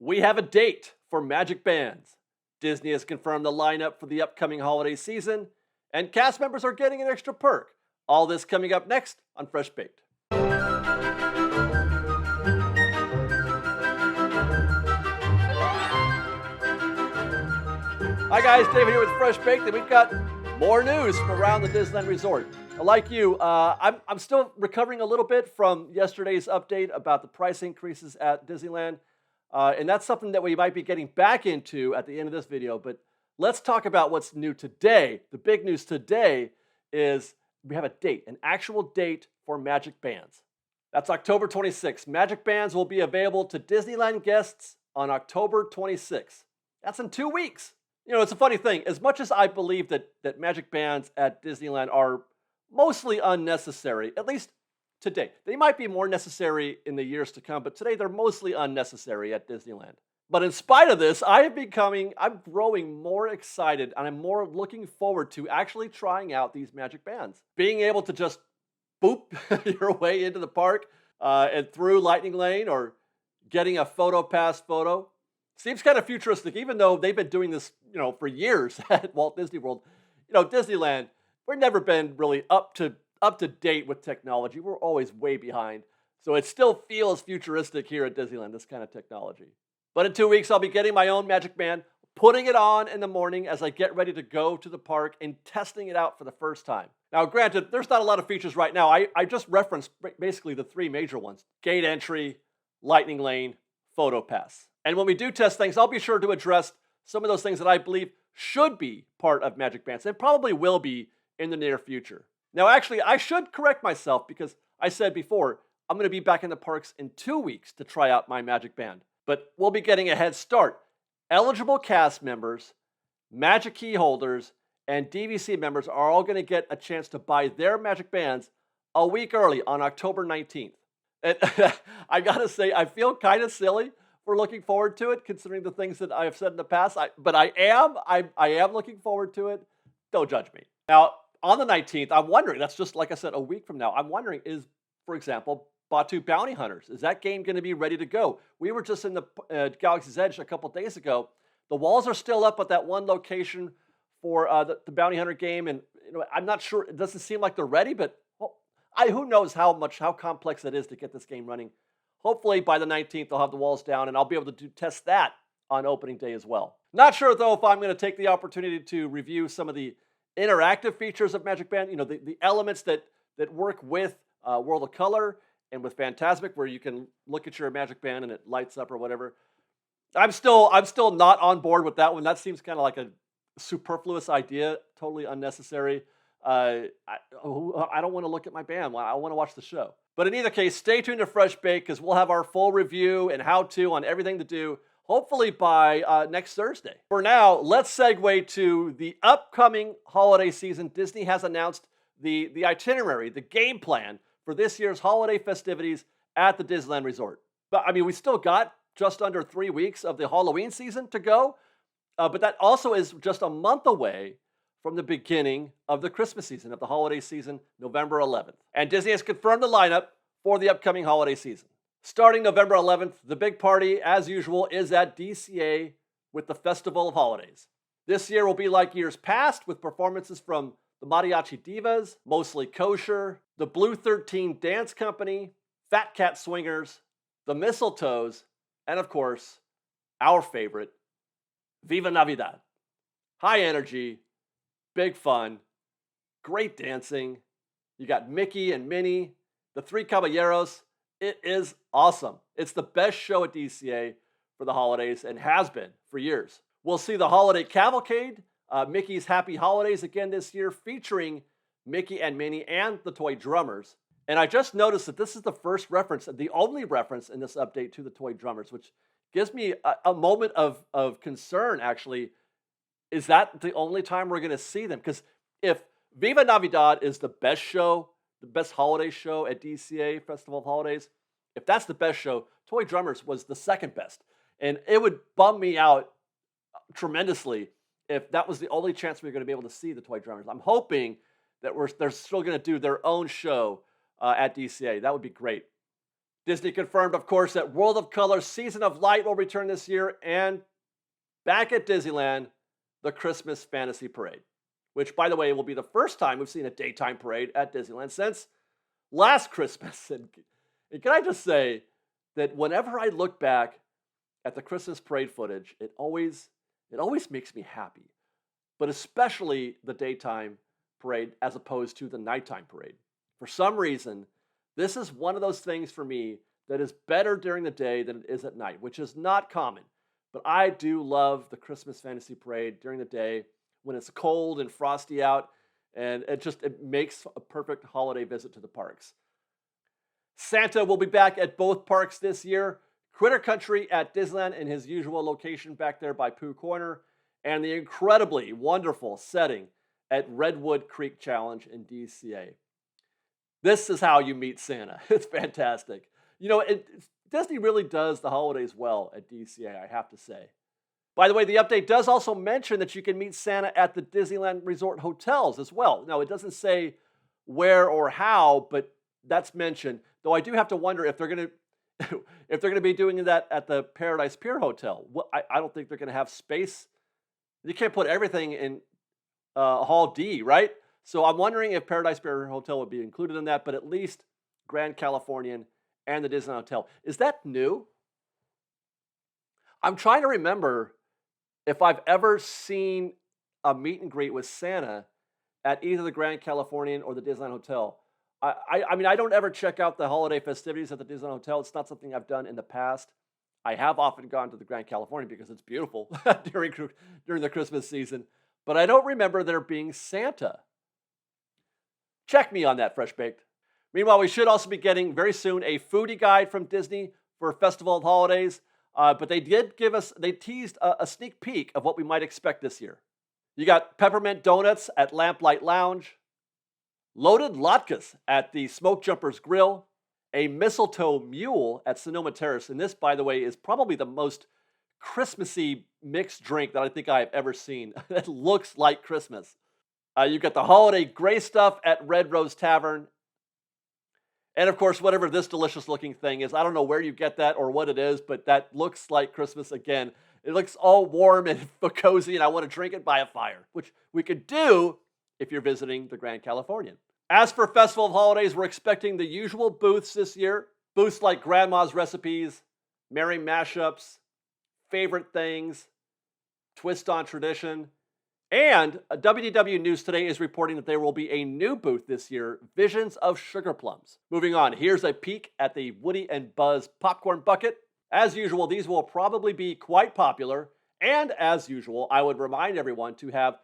We have a date for Magic Bands. Disney has confirmed the lineup for the upcoming holiday season, and cast members are getting an extra perk. All this coming up next on Fresh Baked. Hi guys, David here with Fresh Baked, and we've got more news from around the Disneyland Resort. Like you, I'm still recovering a little bit from yesterday's update about the price increases at Disneyland. And that's something that we might be getting back into at the end of this video. But let's talk about what's new today. The big news today is we have a date, an actual date for Magic Bands. That's October 26th. Magic Bands will be available to Disneyland guests on October 26th. That's in 2 weeks. You know, it's a funny thing. As much as I believe that Magic Bands at Disneyland are mostly unnecessary, at least today. They might be more necessary in the years to come, but today they're mostly unnecessary at Disneyland. But in spite of this, I'm growing more excited, and I'm more looking forward to actually trying out these Magic Bands. Being able to just boop your way into the park and through Lightning Lane, or getting a photo pass photo seems kind of futuristic, even though they've been doing this, for years at Walt Disney World. Disneyland, we've never been really up to date with technology. We're always way behind. So it still feels futuristic here at Disneyland, this kind of technology. But in 2 weeks, I'll be getting my own Magic Band, putting it on in the morning as I get ready to go to the park and testing it out for the first time. Now, granted, there's not a lot of features right now. I just referenced basically the three major ones: gate entry, Lightning Lane, Photo Pass. And when we do test things, I'll be sure to address some of those things that I believe should be part of Magic Bands, and probably will be in the near future. Now, actually, I should correct myself, because I said before, I'm going to be back in the parks in 2 weeks to try out my Magic Band. But we'll be getting a head start. Eligible cast members, Magic Key holders, and DVC members are all going to get a chance to buy their Magic Bands a week early on October 19th. And I got to say, I feel kind of silly for looking forward to it, considering the things that I have said in the past. But I am looking forward to it. Don't judge me. Now, on the 19th, I'm wondering, that's just, like I said, a week from now, I'm wondering, for example, Batu Bounty Hunters, is that game going to be ready to go? We were just in the Galaxy's Edge a couple days ago. The walls are still up at that one location for the Bounty Hunter game, and I'm not sure, it doesn't seem like they're ready, but who knows how complex it is to get this game running. Hopefully by the 19th, they'll have the walls down, and I'll be able to test that on opening day as well. Not sure, though, if I'm going to take the opportunity to review some of the interactive features of Magic Band, the elements that work with World of Color and with Fantasmic, where you can look at your Magic Band and it lights up or whatever. I'm still not on board with that one. That seems kind of like a superfluous idea, totally unnecessary. I don't want to look at my band. I want to watch the show. But in either case, stay tuned to Fresh Bake, because we'll have our full review and how-to on everything to do, hopefully by next Thursday. For now, let's segue to the upcoming holiday season. Disney has announced the itinerary, the game plan for this year's holiday festivities at the Disneyland Resort. But we still got just under 3 weeks of the Halloween season to go, but that also is just a month away from the beginning of the Christmas season, of the holiday season, November 11th. And Disney has confirmed the lineup for the upcoming holiday season. Starting November 11th, the big party, as usual, is at DCA with the Festival of Holidays. This year will be like years past, with performances from the Mariachi Divas, Mostly Kosher, the Blue 13 Dance Company, Fat Cat Swingers, the Mistletoes, and of course, our favorite, Viva Navidad. High energy, big fun, great dancing. You got Mickey and Minnie, the Three Caballeros. It is awesome. It's the best show at DCA for the holidays, and has been for years. We'll see the Holiday Cavalcade, Mickey's Happy Holidays, again this year, featuring Mickey and Minnie and the Toy Drummers. And I just noticed that this is the first reference, the only reference in this update to the Toy Drummers, which gives me a moment of concern, actually. Is that the only time we're going to see them? Because if Viva Navidad is the best show, the best holiday show at DCA, Festival of Holidays, if that's the best show, Toy Drummers was the second best. And it would bum me out tremendously if that was the only chance we were going to be able to see the Toy Drummers. I'm hoping that they're still going to do their own show at DCA. That would be great. Disney confirmed, of course, that World of Color Season of Light will return this year, and back at Disneyland, the Christmas Fantasy Parade, which, by the way, will be the first time we've seen a daytime parade at Disneyland since last Christmas. And can I just say that whenever I look back at the Christmas parade footage, it always makes me happy, but especially the daytime parade as opposed to the nighttime parade. For some reason, this is one of those things for me that is better during the day than it is at night, which is not common. But I do love the Christmas Fantasy Parade during the day when it's cold and frosty out, and it makes a perfect holiday visit to the parks. Santa will be back at both parks this year. Critter Country at Disneyland in his usual location back there by Pooh Corner, and the incredibly wonderful setting at Redwood Creek Challenge in DCA. This is how you meet Santa. It's fantastic. Disney really does the holidays well at DCA, I have to say. By the way, the update does also mention that you can meet Santa at the Disneyland Resort hotels as well. Now, it doesn't say where or how, but that's mentioned. Though I do have to wonder if they're going to if they're going to be doing that at the Paradise Pier Hotel. I don't think they're going to have space. You can't put everything in Hall D, right? So I'm wondering if Paradise Pier Hotel would be included in that, but at least Grand Californian and the Disney Hotel. Is that new? I'm trying to remember if I've ever seen a meet and greet with Santa at either the Grand Californian or the Disneyland Hotel. I mean, I don't ever check out the holiday festivities at the Disneyland Hotel. It's not something I've done in the past. I have often gone to the Grand Californian because it's beautiful during the Christmas season, but I don't remember there being Santa. Check me on that, Fresh Baked. Meanwhile, we should also be getting very soon a foodie guide from Disney for Festival of Holidays, but they teased a sneak peek of what we might expect this year. You got peppermint donuts at Lamplight Lounge, loaded latkes at the Smoke Jumpers Grill, a mistletoe mule at Sonoma Terrace, and this, by the way, is probably the most Christmassy mixed drink that I think I have ever seen. It looks like Christmas. You got the holiday gray stuff at Red Rose Tavern. And of course, whatever this delicious looking thing is, I don't know where you get that or what it is, but that looks like Christmas again. It looks all warm and cozy, and I want to drink it by a fire, which we could do if you're visiting the Grand Californian. As for Festival of Holidays, we're expecting the usual booths this year. Booths like Grandma's Recipes, Merry Mashups, Favorite Things, Twist on Tradition, and WDW News Today is reporting that there will be a new booth this year, Visions of Sugar Plums. Moving on, here's a peek at the Woody and Buzz popcorn bucket. As usual, these will probably be quite popular, and as usual, I would remind everyone to have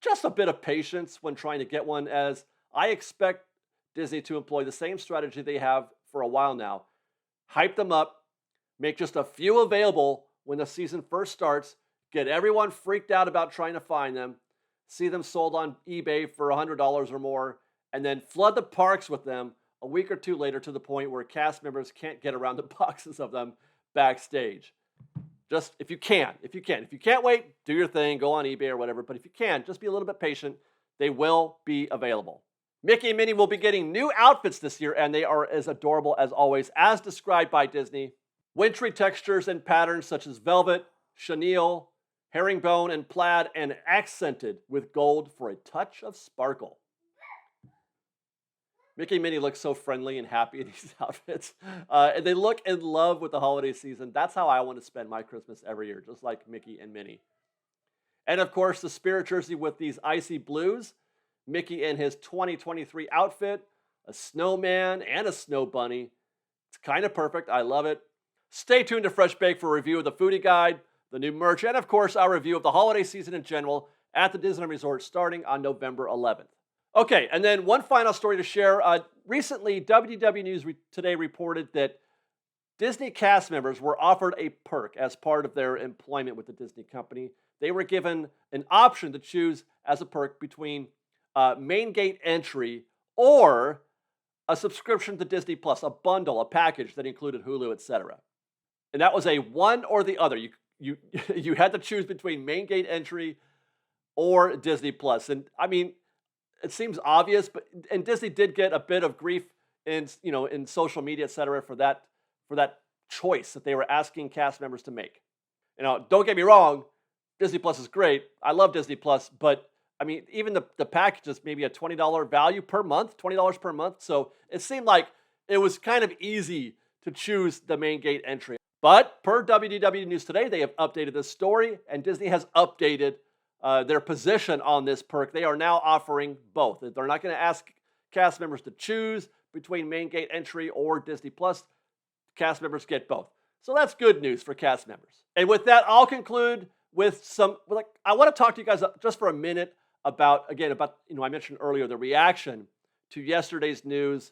just a bit of patience when trying to get one, as I expect Disney to employ the same strategy they have for a while now. Hype them up, make just a few available when the season first starts, get everyone freaked out about trying to find them, see them sold on eBay for $100 or more, and then flood the parks with them a week or two later to the point where cast members can't get around the boxes of them backstage. Just if you can't wait, do your thing, go on eBay or whatever. But if you can, just be a little bit patient. They will be available. Mickey and Minnie will be getting new outfits this year, and they are as adorable as always, as described by Disney. Wintry textures and patterns such as velvet, chenille, herringbone, and plaid, and accented with gold for a touch of sparkle. Mickey and Minnie look so friendly and happy in these outfits. And they look in love with the holiday season. That's how I want to spend my Christmas every year, just like Mickey and Minnie. And of course, the Spirit jersey with these icy blues. Mickey in his 2023 outfit, a snowman and a snow bunny. It's kind of perfect. I love it. Stay tuned to Fresh Bake for a review of the foodie guide, the new merch, and of course, our review of the holiday season in general at the Disneyland Resort starting on November 11th. Okay, and then one final story to share. Recently, WDW News Today reported that Disney cast members were offered a perk as part of their employment with the Disney company. They were given an option to choose as a perk between main gate entry or a subscription to Disney Plus, a bundle, a package that included Hulu, etc. And that was a one or the other. You had to choose between main gate entry or Disney Plus. And I mean, it seems obvious, and Disney did get a bit of grief in social media, etc., for that for that choice that they were asking cast members to make. Don't get me wrong, Disney Plus is great. I love Disney Plus, but I mean, even the package is maybe a $20 value per month, $20 per month. So it seemed like it was kind of easy to choose the main gate entry. But per WDW News Today, they have updated this story, and Disney has updated their position on this perk. They are now offering both. They're not going to ask cast members to choose between main gate entry or Disney Plus. Cast members get both. So that's good news for cast members. And with that, I'll conclude with I want to talk to you guys just for a minute about, I mentioned earlier the reaction to yesterday's news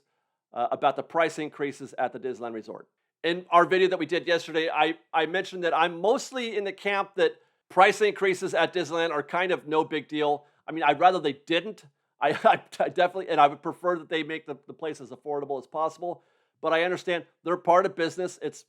about the price increases at the Disneyland Resort. In our video that we did yesterday, I mentioned that I'm mostly in the camp that price increases at Disneyland are kind of no big deal. I mean, I'd rather they didn't. I definitely, and I would prefer that they make the place as affordable as possible. But I understand they're part of business. It's,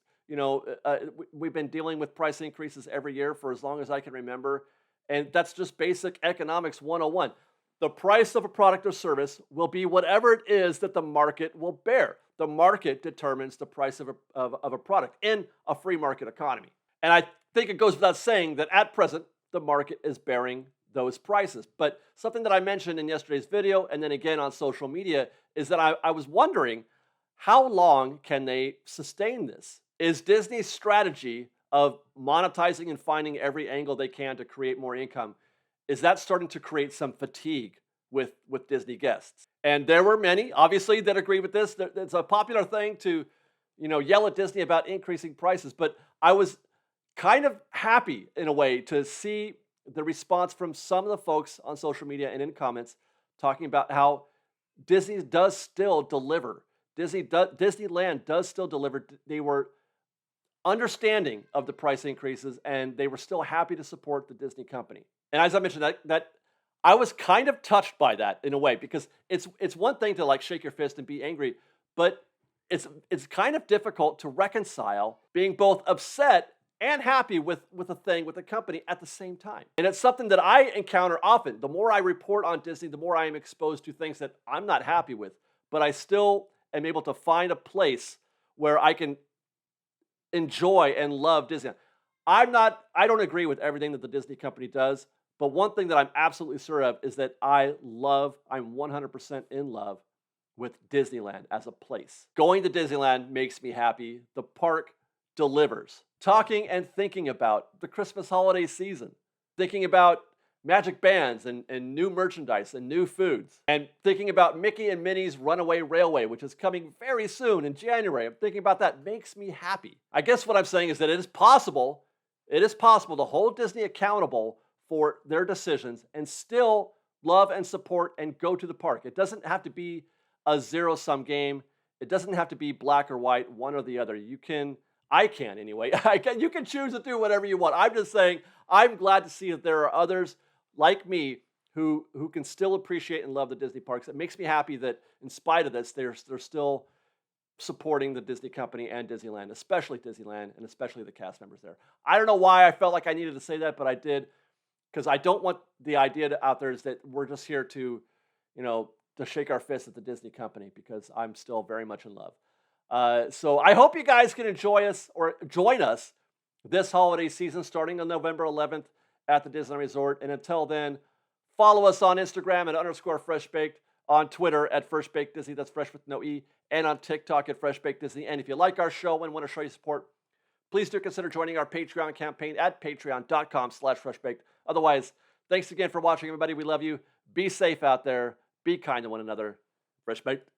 we've been dealing with price increases every year for as long as I can remember. And that's just basic economics 101. The price of a product or service will be whatever it is that the market will bear. The market determines the price of a product in a free market economy. And I think it goes without saying that at present, the market is bearing those prices. But something that I mentioned in yesterday's video and then again on social media is that I was wondering, how long can they sustain this? Is Disney's strategy of monetizing and finding every angle they can to create more income, is that starting to create some fatigue with Disney guests? And there were many, obviously, that agree with this. It's a popular thing to, yell at Disney about increasing prices. But I was kind of happy, in a way, to see the response from some of the folks on social media and in comments talking about how Disney does still deliver. Disneyland does still deliver. They were understanding of the price increases, and they were still happy to support the Disney company. And as I mentioned, that I was kind of touched by that in a way, because it's one thing to shake your fist and be angry, but it's kind of difficult to reconcile being both upset and happy with the company at the same time. And it's something that I encounter often. The more I report on Disney, the more I am exposed to things that I'm not happy with, but I still am able to find a place where I can enjoy and love Disney. I don't agree with everything that the Disney company does, but one thing that I'm absolutely sure of is that I'm 100% in love with Disneyland as a place. Going to Disneyland makes me happy. The park delivers. Talking and thinking about the Christmas holiday season, thinking about magic bands and new merchandise and new foods, and thinking about Mickey and Minnie's Runaway Railway, which is coming very soon in January. I'm thinking about that. Makes me happy. I guess what I'm saying is that it is possible to hold Disney accountable for their decisions and still love and support and go to the park. It doesn't have to be a zero-sum game. It doesn't have to be black or white, one or the other. You can choose to do whatever you want. I'm just saying, I'm glad to see that there are others like me who can still appreciate and love the Disney parks. It makes me happy that in spite of this, they're still supporting the Disney company and Disneyland, especially Disneyland and especially the cast members there. I don't know why I felt like I needed to say that, but I did, because I don't want the idea out there is that we're just here to, to shake our fists at the Disney company, because I'm still very much in love. So I hope you guys can join us this holiday season starting on November 11th at the Disneyland Resort. And until then, follow us on Instagram at _FreshBaked, on Twitter at FreshBakedDisney, that's fresh with no E, and on TikTok at FreshBakedDisney. And if you like our show and want to show your support, please do consider joining our Patreon campaign at patreon.com/FreshBaked. Otherwise, thanks again for watching, everybody. We love you. Be safe out there. Be kind to one another. Fresh Baked.